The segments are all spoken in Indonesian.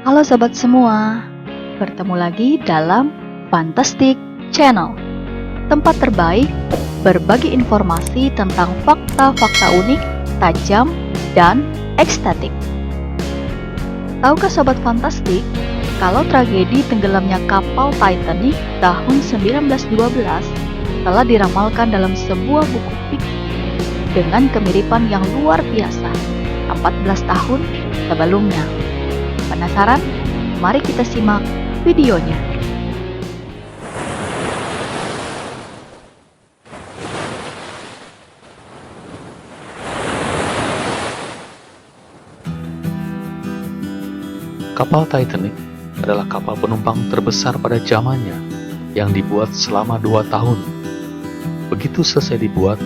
Halo sobat semua, bertemu lagi dalam Fantastic Channel, tempat terbaik berbagi informasi tentang fakta-fakta unik, tajam, dan ekstatik. Tahukah sobat Fantastic, kalau tragedi tenggelamnya kapal Titanic tahun 1912 telah diramalkan dalam sebuah buku fiksi dengan kemiripan yang luar biasa 14 tahun sebelumnya. Penasaran? Mari kita simak videonya. Kapal Titanic adalah kapal penumpang terbesar pada zamannya yang dibuat selama 2 tahun. Begitu selesai dibuat,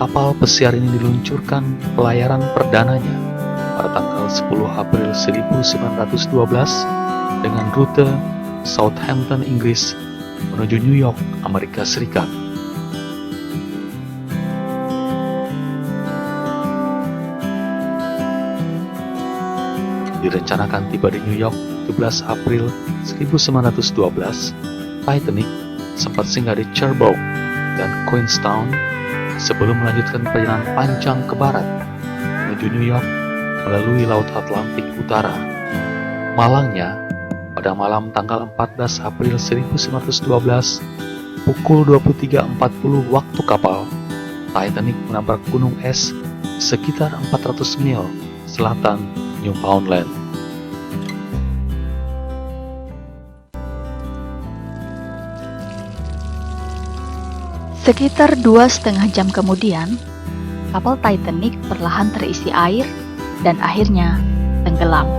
kapal pesiar ini diluncurkan pelayaran perdananya pada tanggal 10 April 1912 dengan rute Southampton, Inggris menuju New York, Amerika Serikat. Direncanakan tiba di New York 17 April 1912, Titanic sempat singgah di Cherbourg dan Queenstown sebelum melanjutkan perjalanan panjang ke barat menuju New York melalui Laut Atlantik Utara. Malangnya, pada malam tanggal 14 April 1912, pukul 23.40 waktu kapal, Titanic menabrak gunung es sekitar 400 mil selatan Newfoundland. Sekitar 2,5 jam kemudian, kapal Titanic perlahan terisi air dan akhirnya tenggelam.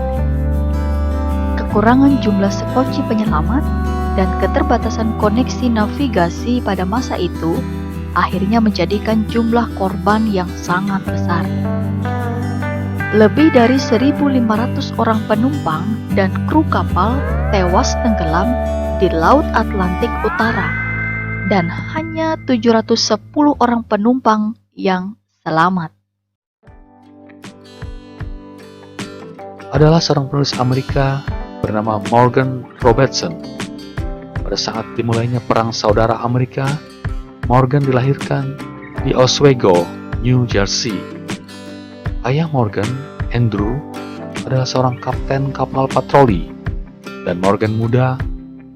Kekurangan jumlah sekoci penyelamat dan keterbatasan koneksi navigasi pada masa itu akhirnya menjadikan jumlah korban yang sangat besar. Lebih dari 1.500 orang penumpang dan kru kapal tewas tenggelam di Laut Atlantik Utara, dan hanya 710 orang penumpang yang selamat. Adalah seorang penulis Amerika bernama Morgan Robertson. Pada saat dimulainya Perang Saudara Amerika, Morgan dilahirkan di Oswego, New Jersey. Ayah Morgan, Andrew, adalah seorang kapten kapal patroli, dan Morgan muda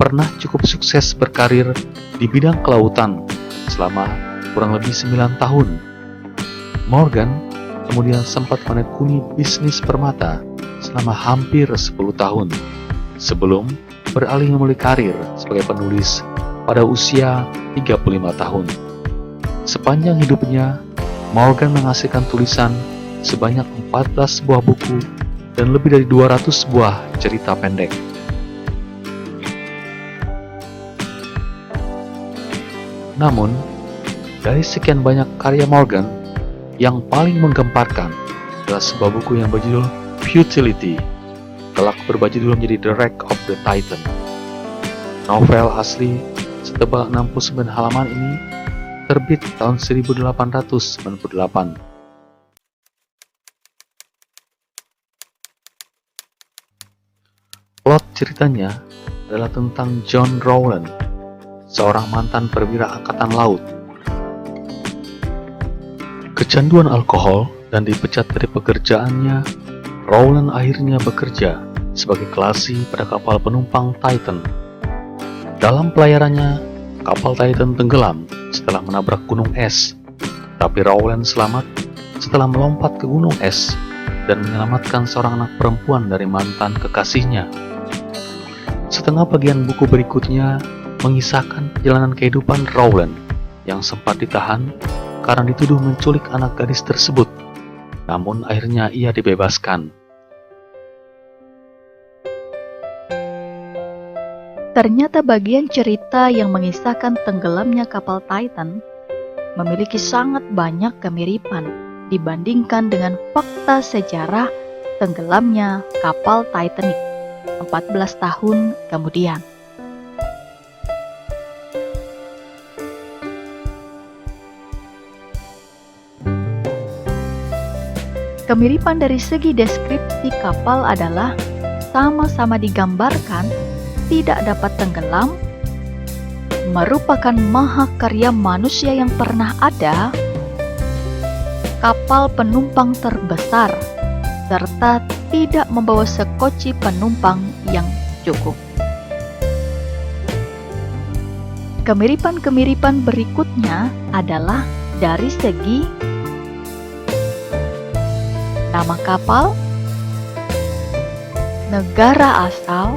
pernah cukup sukses berkarir di bidang kelautan selama kurang lebih 9 tahun. Morgan kemudian sempat menekuni bisnis permata selama hampir 10 tahun sebelum beralih memulai karir sebagai penulis pada usia 35 tahun. Sepanjang hidupnya, Morgan menghasilkan tulisan sebanyak 14 buah buku dan lebih dari 200 buah cerita pendek. Namun, dari sekian banyak karya Morgan, yang paling menggemparkan adalah sebuah buku yang berjudul Futility, kelak berubah judul menjadi The Wreck of the Titan. Novel asli setebal 69 halaman ini terbit tahun 1898. Plot ceritanya adalah tentang John Rowland, seorang mantan perwira angkatan laut. Kecanduan alkohol dan dipecat dari pekerjaannya, Rowland akhirnya bekerja sebagai kelasi pada kapal penumpang Titan. Dalam pelayarannya, kapal Titan tenggelam setelah menabrak gunung es, tapi Rowland selamat setelah melompat ke gunung es dan menyelamatkan seorang anak perempuan dari mantan kekasihnya. Setengah bagian buku berikutnya mengisahkan perjalanan kehidupan Rowland yang sempat ditahan karena dituduh menculik anak gadis tersebut, namun akhirnya ia dibebaskan. Ternyata bagian cerita yang mengisahkan tenggelamnya kapal Titan memiliki sangat banyak kemiripan dibandingkan dengan fakta sejarah tenggelamnya kapal Titanic 14 tahun kemudian. Kemiripan dari segi deskripsi kapal adalah sama-sama digambarkan tidak dapat tenggelam merupakan mahakarya manusia yang pernah ada, kapal penumpang terbesar, serta tidak membawa sekoci penumpang yang cukup. Kemiripan-kemiripan berikutnya adalah dari segi nama kapal, negara asal,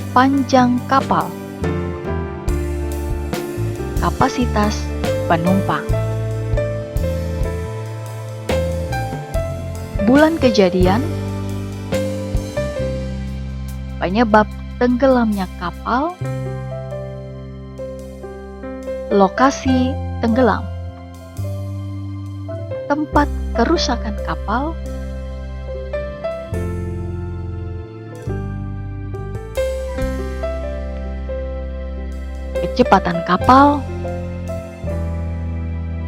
panjang kapal, kapasitas penumpang, bulan kejadian, penyebab tenggelamnya kapal, lokasi tenggelam, tempat kerusakan kapal, kecepatan kapal,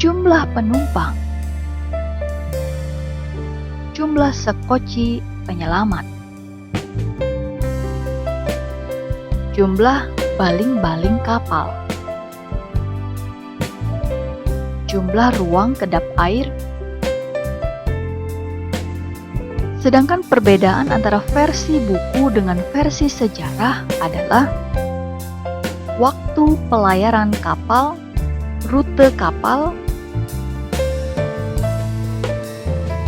jumlah penumpang, jumlah sekoci penyelamat, jumlah baling-baling kapal, jumlah ruang kedap air. Sedangkan perbedaan antara versi buku dengan versi sejarah adalah waktu pelayaran kapal, rute kapal,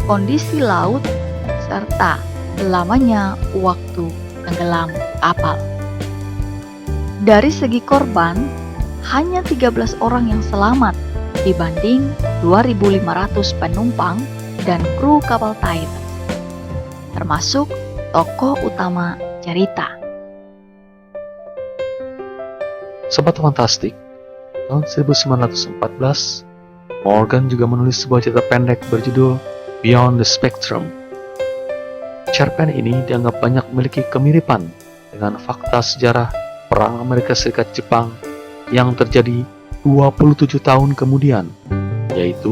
kondisi laut, serta lamanya waktu tenggelam kapal. Dari segi korban, hanya 13 orang yang selamat dibanding 2.500 penumpang dan kru kapal Titan, termasuk tokoh utama cerita. Sobat Fantastik, tahun 1914, Morgan juga menulis sebuah cerita pendek berjudul Beyond the Spectrum. Cerpen ini dianggap banyak memiliki kemiripan dengan fakta sejarah Perang Amerika Serikat-Jepang yang terjadi 27 tahun kemudian, yaitu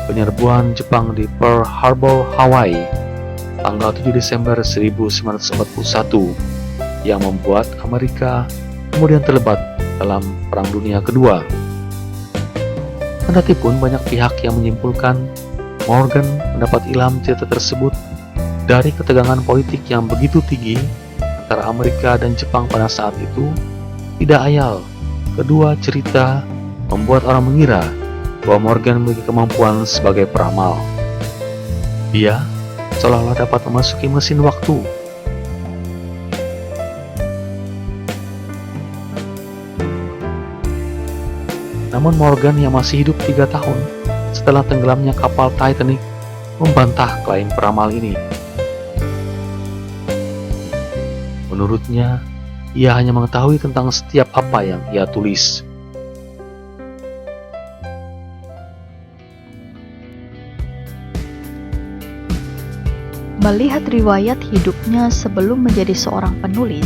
penyerbuan Jepang di Pearl Harbor, Hawaii, tanggal 7 Desember 1941, yang membuat Amerika kemudian terlibat dalam Perang Dunia Kedua. Kendatipun banyak pihak yang menyimpulkan Morgan mendapat ilham cerita tersebut dari ketegangan politik yang begitu tinggi antara Amerika dan Jepang pada saat itu, tidak ayal kedua cerita membuat orang mengira bahwa Morgan memiliki kemampuan sebagai peramal. Dia seolah-olah dapat memasuki mesin waktu. Namun Morgan yang masih hidup 3 tahun setelah tenggelamnya kapal Titanic membantah klaim peramal ini. Menurutnya, ia hanya mengetahui tentang setiap apa yang ia tulis. Melihat riwayat hidupnya sebelum menjadi seorang penulis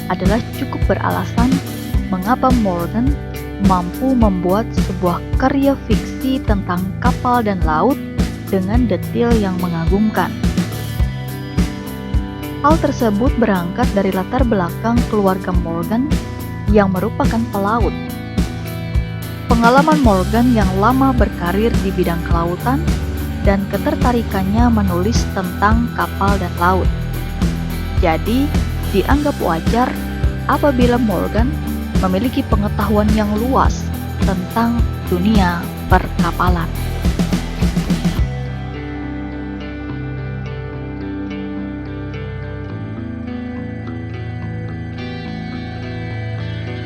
adalah cukup beralasan mengapa Morgan mampu membuat sebuah karya fiksi tentang kapal dan laut dengan detail yang mengagumkan. Hal tersebut berangkat dari latar belakang keluarga Morgan yang merupakan pelaut. Pengalaman Morgan yang lama berkarir di bidang kelautan dan ketertarikannya menulis tentang kapal dan laut. Jadi, dianggap wajar apabila Morgan memiliki pengetahuan yang luas tentang dunia perkapalan.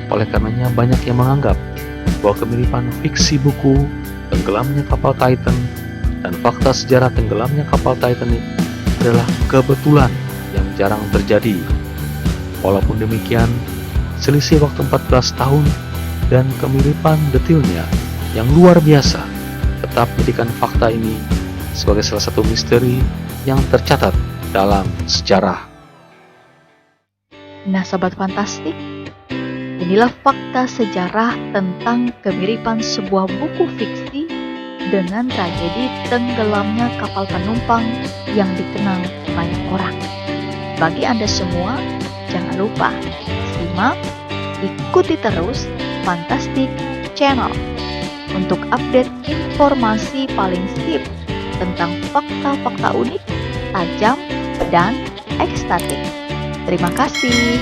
Oleh karenanya banyak yang menganggap bahwa kemiripan fiksi buku tenggelamnya kapal Titan dan fakta sejarah tenggelamnya kapal Titanic adalah kebetulan yang jarang terjadi. Walaupun demikian, selisih waktu 14 tahun dan kemiripan detailnya yang luar biasa tetap menjadikan fakta ini sebagai salah satu misteri yang tercatat dalam sejarah. Nah, Sobat Fantastik, inilah fakta sejarah tentang kemiripan sebuah buku fiksi dengan tragedi tenggelamnya kapal penumpang yang dikenal banyak orang. Bagi Anda semua, jangan lupa simak, ikuti terus Fantastic Channel untuk update informasi paling sip tentang fakta-fakta unik, tajam, dan ekstatik. Terima kasih.